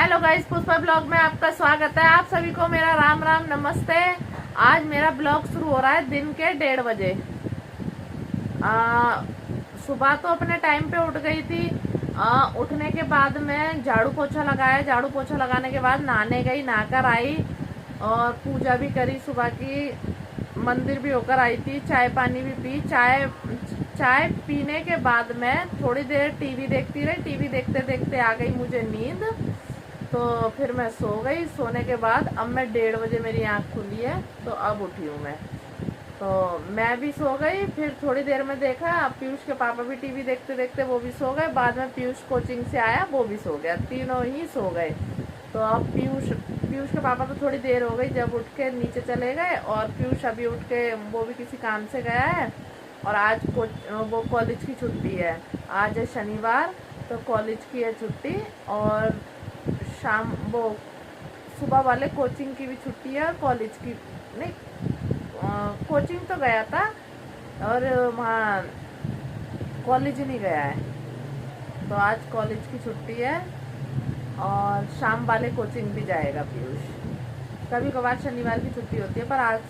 Hello guys, Pushpa blog में आपका स्वागत है। आप सभी को मेरा राम राम नमस्ते। आज मेरा ब्लॉग शुरू हो रहा है दिन के 1:30 बजे। सुबह तो अपने टाइम पे उठ गई थी। उठने के बाद मैं झाड़ू पोछा लगाया। झाड़ू पोछा लगाने के बाद नहाने गई, नहाकर आई और पूजा भी करी सुबह की। मंदिर भी होकर आई थी, चाय पानी भी पी। चाय पीने के बाद मैं थोड़ी देर टीवी देखती रही। टीवी देखते देखते आ गई मुझे नींद, तो फिर मैं सो गई। सोने के बाद अब मैं 1:30 बजे मेरी आँख खुली है, तो अब उठी हूँ मैं। तो मैं भी सो गई। फिर थोड़ी देर में देखा, अब पीयूष के पापा भी टीवी देखते देखते वो भी सो गए। बाद में पीयूष कोचिंग से आया, वो भी सो गया। तीनों ही सो गए। तो अब पीयूष के पापा तो थोड़ी देर हो गई जब उठ के नीचे चले गए, और पीयूष अभी उठ के वो भी किसी काम से गया है। और आज वो कॉलेज की छुट्टी है। आज है शनिवार, तो कॉलेज की है छुट्टी। और शाम वो सुबह वाले कोचिंग की भी छुट्टी है और कॉलेज की नहीं। कोचिंग तो गया था और वहाँ कॉलेज नहीं गया है, तो आज कॉलेज की छुट्टी है। और शाम वाले कोचिंग भी जाएगा पीयूष। कभी कभार शनिवार की छुट्टी होती है, पर आज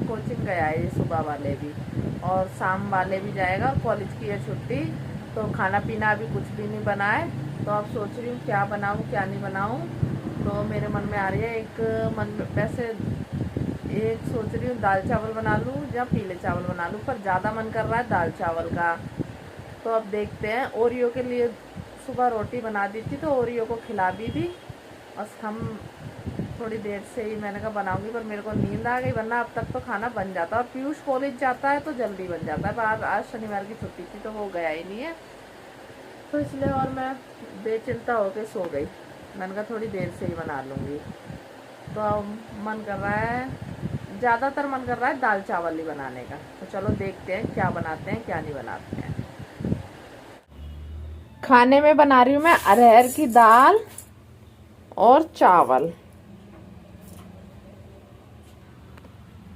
कोचिंग गया है ये सुबह वाले भी, और शाम वाले भी जाएगा। और कॉलेज की है छुट्टी, तो खाना पीना अभी कुछ भी नहीं बना है। तो अब सोच रही हूँ क्या बनाऊँ क्या नहीं बनाऊँ। तो मेरे मन में आ रही है एक सोच रही हूँ दाल चावल बना लूँ या पीले चावल बना लूँ, पर ज़्यादा मन कर रहा है दाल चावल का। तो अब देखते हैं। ओरियो के लिए सुबह रोटी बना दी थी, तो ओरियो को खिला भी दी। और हम थोड़ी देर से ही मैंने कहा बनाऊंगी, पर मेरे को नींद आ गई, वरना अब तक तो खाना बन जाता। और पीयूष कॉलेज जाता है तो जल्दी बन जाता है, पर आज शनिवार की छुट्टी थी तो वो गया ही नहीं है, तो इसलिए और मैं बेचिंता होकर सो गई। मैंने कहा थोड़ी देर से ही बना लूँगी। तो अब मन कर रहा है, ज़्यादातर मन कर रहा है दाल चावल ही बनाने का। तो चलो देखते हैं क्या बनाते हैं क्या नहीं बनाते हैं। खाने में बना रही हूँ मैं अरहर की दाल और चावल।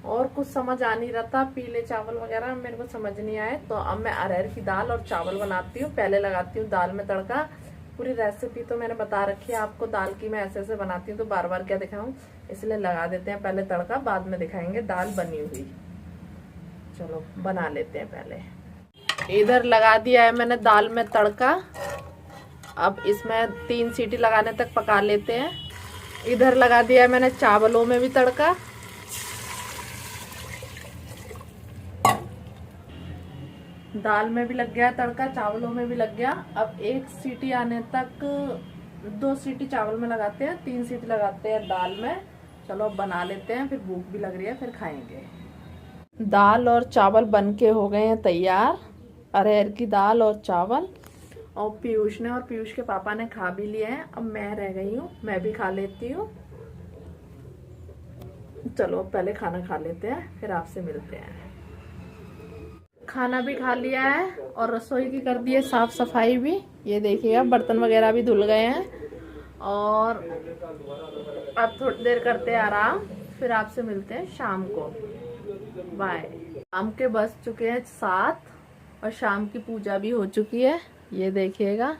और कुछ समझ आ नहीं रहा था, पीले चावल वगैरह मेरे को समझ नहीं आए, तो अब मैं अरहर की दाल और चावल बनाती हूँ। पहले लगाती हूँ दाल में तड़का। पूरी रेसिपी तो मैंने बता रखी है आपको, दाल की मैं ऐसे ऐसे बनाती हूँ, तो बार बार क्या दिखाऊं, इसलिए लगा देते हैं पहले तड़का, बाद में दिखाएंगे दाल बनी हुई। चलो बना लेते हैं। पहले इधर लगा दिया है मैंने दाल में तड़का। अब इसमें 3 सीटी लगाने तक पका लेते हैं। इधर लगा दिया है मैंने चावलों में भी तड़का। दाल में भी लग गया तड़का, चावलों में भी लग गया। अब 1 सीटी आने तक 2 सीटी चावल में लगाते हैं, 3 सीटी लगाते हैं दाल में। चलो अब बना लेते हैं, फिर भूख भी लग रही है, फिर खाएंगे। दाल और चावल बन के हो गए हैं तैयार। अरहर की दाल और चावल। और पीयूष ने और पीयूष के पापा ने खा भी लिए हैं। अब मैं रह गई हूँ, मैं भी खा लेती हूँ। चलो पहले खाना खा लेते हैं, फिर आपसे मिलते हैं। खाना भी खा लिया है और रसोई की कर दी है साफ सफाई भी। ये देखिएगा बर्तन वगैरह भी धुल गए हैं। और अब थोड़ी देर करते हैं आराम, फिर आपसे मिलते हैं शाम को। बाय। शाम के बज चुके हैं 7 और शाम की पूजा भी हो चुकी है, ये देखिएगा।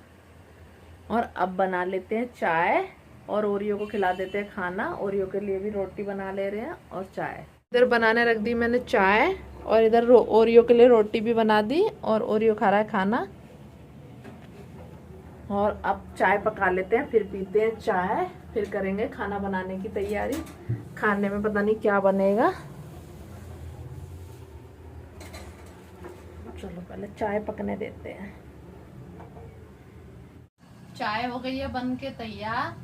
और अब बना लेते हैं चाय और ओरियो को खिला देते हैं खाना। ओरियो के लिए भी रोटी बना ले रहे हैं और चाय इधर बनाने रख दी मैंने चाय, और इधर ओरियो के लिए रोटी भी बना दी, और ओरियो खा रहा है खाना। और अब चाय पका लेते हैं, फिर पीते हैं चाय, फिर करेंगे खाना बनाने की तैयारी। खाने में पता नहीं क्या बनेगा। चलो पहले चाय पकने देते हैं। चाय हो गई है बन के तैयार,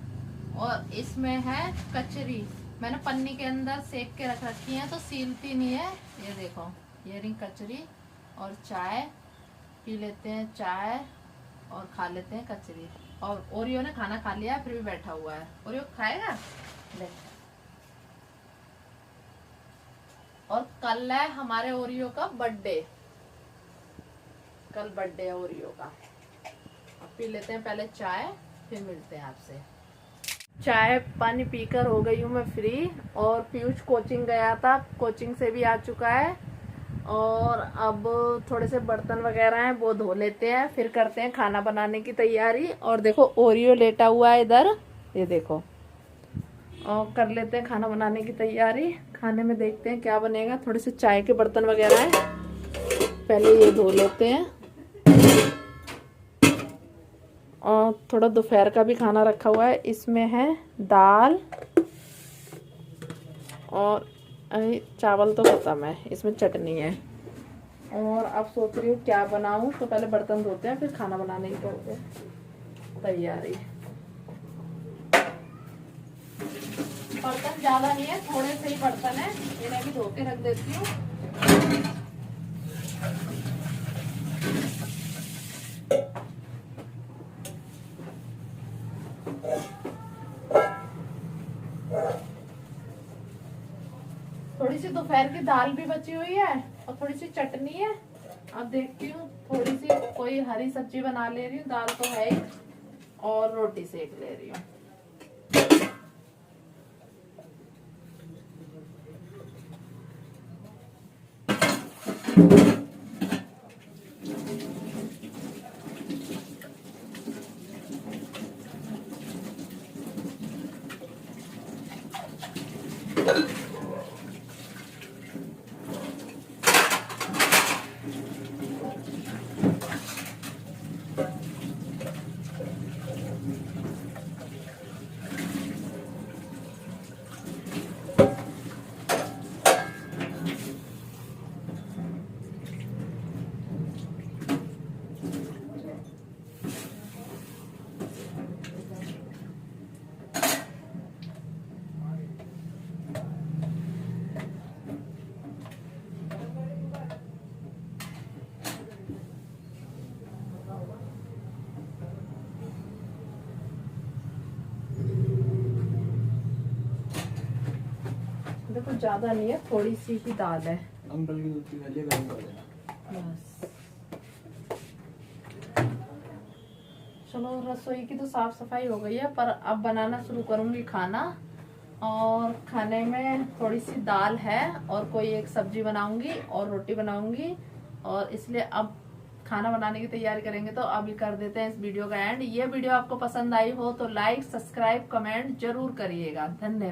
और इसमें है कचरी। मैंने पन्नी के अंदर सेक के रख रखी है, तो सीलती नहीं है। ये देखो, ये रही कचरी और चाय। पी लेते हैं चाय और खा लेते हैं कचरी। और ओरियो ने खाना खा लिया है, फिर भी बैठा हुआ है। ओरियो खाएगा? ले। और कल है हमारे ओरियो का बर्थडे। कल बर्थडे है ओरियो का। अब पी लेते हैं पहले चाय, फिर मिलते हैं आपसे। चाय पानी पीकर हो गई हूँ मैं फ्री। और पीयूष कोचिंग गया था, कोचिंग से भी आ चुका है। और अब थोड़े से बर्तन वगैरह हैं, वो धो लेते हैं, फिर करते हैं खाना बनाने की तैयारी। और देखो ओरियो लेटा हुआ है इधर, ये देखो। और कर लेते हैं खाना बनाने की तैयारी। खाने में देखते हैं क्या बनेगा। थोड़े से चाय के बर्तन वगैरह हैं, पहले ये धो लेते हैं। और थोड़ा दोपहर का भी खाना रखा हुआ है, इसमें है दाल और चावल तो खत्म है, इसमें चटनी है। और अब सोच रही हूँ क्या बनाऊं, तो पहले बर्तन धोते हैं फिर खाना बनाने की करते हैं तैयारी। बर्तन ज्यादा नहीं है, थोड़े से ही बर्तन है, इन्हें भी धो के रख देती हूँ। थोड़ी सी दोपहर की दाल भी बची हुई है और थोड़ी सी चटनी है। अब देखती हूँ थोड़ी सी कोई हरी सब्जी बना ले रही हूँ, दाल तो है ही, और रोटी सेक ले रही हूँ। देखो ज्यादा नहीं है, थोड़ी सी ही दाल है। अंकल की दूध की थैली गर्म कर देना। बस चलो, रसोई की तो साफ सफाई हो गई है, पर अब बनाना शुरू करूंगी खाना। और खाने में थोड़ी सी दाल है और कोई एक सब्जी बनाऊंगी और रोटी बनाऊंगी, और इसलिए अब खाना बनाने की तैयारी करेंगे। तो अभी कर देते हैं इस वीडियो का एंड। ये वीडियो आपको पसंद आई हो तो लाइक, सब्सक्राइब, कमेंट जरूर करिएगा। धन्यवाद।